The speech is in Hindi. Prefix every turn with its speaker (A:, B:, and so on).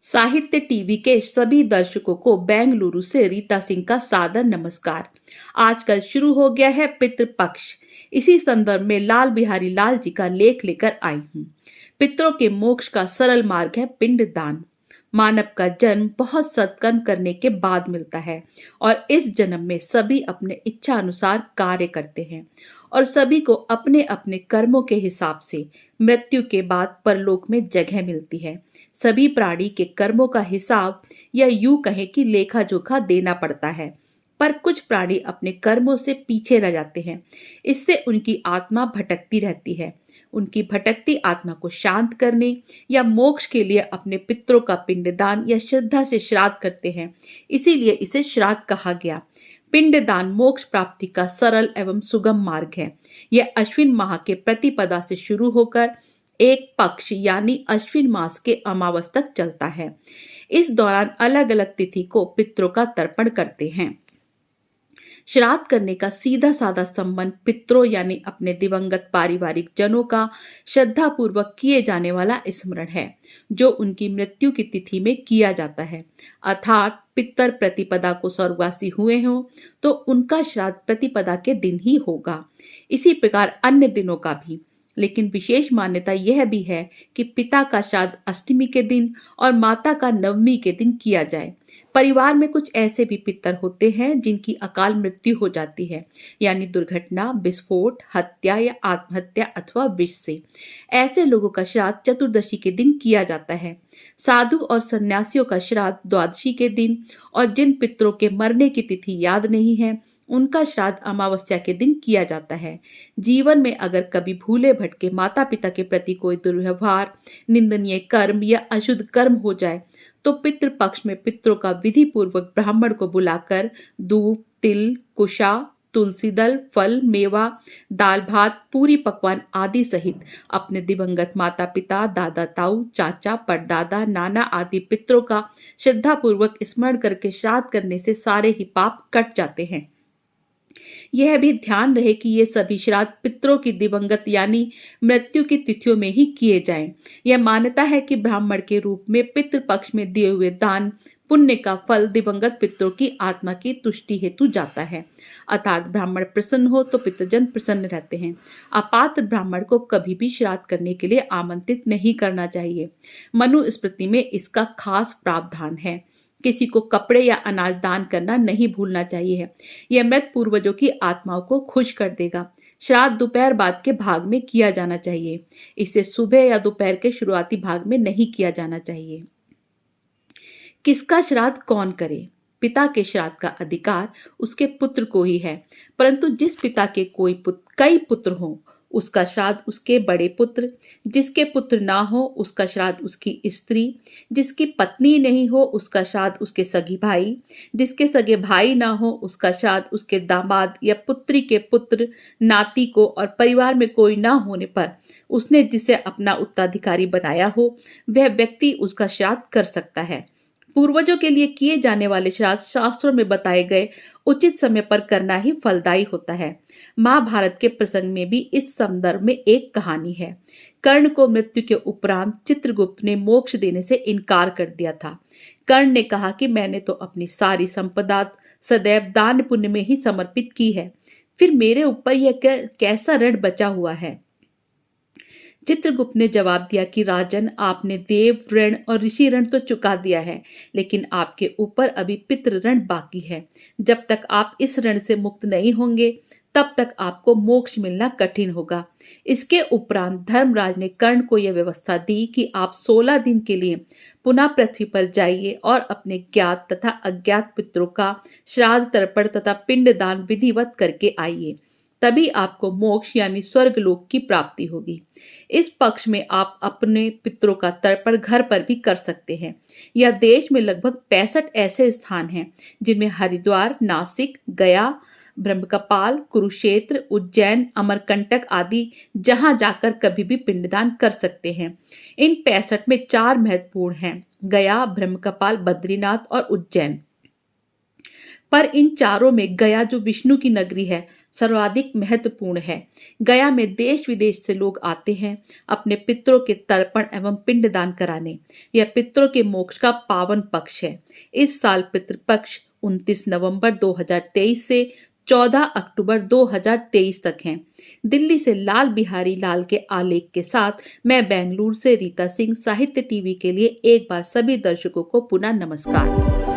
A: साहित्य टीवी के सभी दर्शकों को बेंगलुरु से रीता सिंह का सादर नमस्कार। आजकल शुरू हो गया है पितृपक्ष। इसी संदर्भ में लाल बिहारी लाल जी का लेख लेकर आई हूँ। पितरों के मोक्ष का सरल मार्ग है पिंडदान। मानव का जन्म बहुत सत्कर्म करने के बाद मिलता है और इस जन्म में सभी अपने इच्छा अनुसार कार्य करते हैं और सभी को अपने अपने कर्मों के हिसाब से मृत्यु के बाद परलोक में जगह मिलती है। सभी प्राणी के कर्मों का हिसाब या यूं कहें कि लेखा जोखा देना पड़ता है, पर कुछ प्राणी अपने कर्मों से पीछे रह जाते हैं। इससे उनकी आत्मा भटकती रहती है। उनकी भटकती आत्मा को शांत करने या मोक्ष के लिए अपने पितरों का पिंडदान या श्रद्धा से श्राद्ध करते हैं। इसीलिए इसे श्राद्ध कहा गया। पिंडदान मोक्ष प्राप्ति का सरल एवं सुगम मार्ग है। यह अश्विन माह के प्रतिपदा से शुरू होकर एक पक्ष यानी अश्विन मास के अमावस तक चलता है। इस दौरान अलग अलग तिथि को पितरों का तर्पण करते हैं। श्राद्ध करने का सीधा साधा संबंध पितरों यानी अपने दिवंगत पारिवारिक जनों का श्रद्धा पूर्वक किए जाने वाला स्मरण है, जो उनकी मृत्यु की तिथि में किया जाता है। अर्थात पितर प्रतिपदा को स्वर्गवासी हुए हों तो उनका श्राद्ध प्रतिपदा के दिन ही होगा। इसी प्रकार अन्य दिनों का भी, लेकिन विशेष मान्यता यह भी है कि पिता का श्राद्ध अष्टमी के दिन और माता का नवमी के दिन किया जाए। परिवार में कुछ ऐसे भी पितर होते हैं जिनकी अकाल मृत्यु हो जाती है, यानी दुर्घटना, विस्फोट, हत्या या आत्महत्या अथवा विष से। ऐसे लोगों का श्राद्ध चतुर्दशी के दिन किया जाता है। साधु और सन्यासियों का श्राद्ध द्वादशी के दिन और जिन पितरों के मरने की तिथि याद नहीं है उनका श्राद्ध अमावस्या के दिन किया जाता है। जीवन में अगर कभी भूले भटके माता पिता के प्रति कोई दुर्व्यवहार, निंदनीय कर्म या अशुद्ध कर्म हो जाए तो पितृपक्ष में पितरों का विधि पूर्वक ब्राह्मण को बुलाकर दूध, तिल, कुशा, तुलसी दल, फल, मेवा, दाल भात, पूरी पकवान आदि सहित अपने दिवंगत माता पिता, दादा ताऊ, चाचा, परदादा, नाना आदि पितरों का श्रद्धा पूर्वक स्मरण करके श्राद्ध करने से सारे ही पाप कट जाते हैं। यह भी ध्यान रहे कि ये सभी श्राद्ध पितरों की दिवंगत यानी मृत्यु की तिथियों में ही किए जाएं। यह मान्यता है कि ब्राह्मण के रूप में पितृपक्ष में दिए हुए दान पुण्य का फल दिवंगत पितरों की आत्मा की तुष्टि हेतु जाता है। अर्थात ब्राह्मण प्रसन्न हो तो पितृजन प्रसन्न रहते हैं। अपात्र ब्राह्मण को कभी भी श्राद्ध करने के लिए आमंत्रित नहीं करना चाहिए। मनुस्मृति में इसका खास प्रावधान है। किसी को कपड़े या अनाज दान करना नहीं भूलना चाहिए। यह मृत पूर्वजों की आत्माओं को खुश कर देगा। श्राद्ध दोपहर बाद के भाग में किया जाना चाहिए। इसे सुबह या दोपहर के शुरुआती भाग में नहीं किया जाना चाहिए। किसका श्राद्ध कौन करे? पिता के श्राद्ध का अधिकार उसके पुत्र को ही है, परंतु जिस पिता के कई पुत्र हों उसका श्राद्ध उसके बड़े पुत्र, जिसके पुत्र ना हो उसका श्राद्ध उसकी स्त्री, जिसकी पत्नी नहीं हो उसका श्राद्ध उसके सगी भाई, जिसके सगे भाई ना हो उसका श्राद्ध उसके दामाद या पुत्री के पुत्र, नाती को, और परिवार में कोई ना होने पर उसने जिसे अपना उत्तराधिकारी बनाया हो वह व्यक्ति उसका श्राद्ध कर सकता है। पूर्वजों के लिए किए जाने वाले श्राद्ध शास्त्रों में बताए गए उचित समय पर करना ही फलदायी होता है। महाभारत के प्रसंग में भी इस संदर्भ में एक कहानी है। कर्ण को मृत्यु के उपरांत चित्रगुप्त ने मोक्ष देने से इनकार कर दिया था। कर्ण ने कहा कि मैंने तो अपनी सारी संपदा सदैव दान पुण्य में ही समर्पित की है, फिर मेरे ऊपर यह कैसा ऋण बचा हुआ है? चित्रगुप्त ने जवाब दिया कि राजन, आपने देव ऋण और ऋषि ऋण तो चुका दिया है, लेकिन आपके ऊपर अभी पितृ ऋण बाकी है। जब तक आप इस ऋण से मुक्त नहीं होंगे तब तक आपको मोक्ष मिलना कठिन होगा। इसके उपरांत धर्मराज ने कर्ण को यह व्यवस्था दी कि आप 16 दिन के लिए पुनः पृथ्वी पर जाइए और अपने ज्ञात तथा अज्ञात पितरों का श्राद्ध, तर्पण तथा पिंडदान विधिवत करके आइए। तभी आपको मोक्ष यानी स्वर्ग लोक की प्राप्ति होगी। इस पक्ष में आप अपने पितरों का तर्पण घर पर भी कर सकते हैं। यह देश में लगभग 65 ऐसे स्थान हैं जिनमें हरिद्वार, नासिक, गया, ब्रह्मकपाल, कुरुक्षेत्र, उज्जैन, अमरकंटक आदि जहां जाकर कभी भी पिंडदान कर सकते हैं। इन 65 में 4 महत्वपूर्ण हैं: गया, ब्रह्मकपाल, बद्रीनाथ और उज्जैन। पर इन चारों में गया, जो विष्णु की नगरी है, सर्वाधिक महत्वपूर्ण है। गया में देश विदेश से लोग आते हैं अपने पितरों के तर्पण एवं पिंडदान कराने। यह पितरों के मोक्ष का पावन पक्ष है। इस साल पितृपक्ष 29 नवंबर 2023 से 14 अक्टूबर 2023 तक हैं। दिल्ली से लाल बिहारी लाल के आलेख के साथ मैं बेंगलुरु से रीता सिंह, साहित्य टीवी के लिए एक बार सभी दर्शकों को पुनः नमस्कार।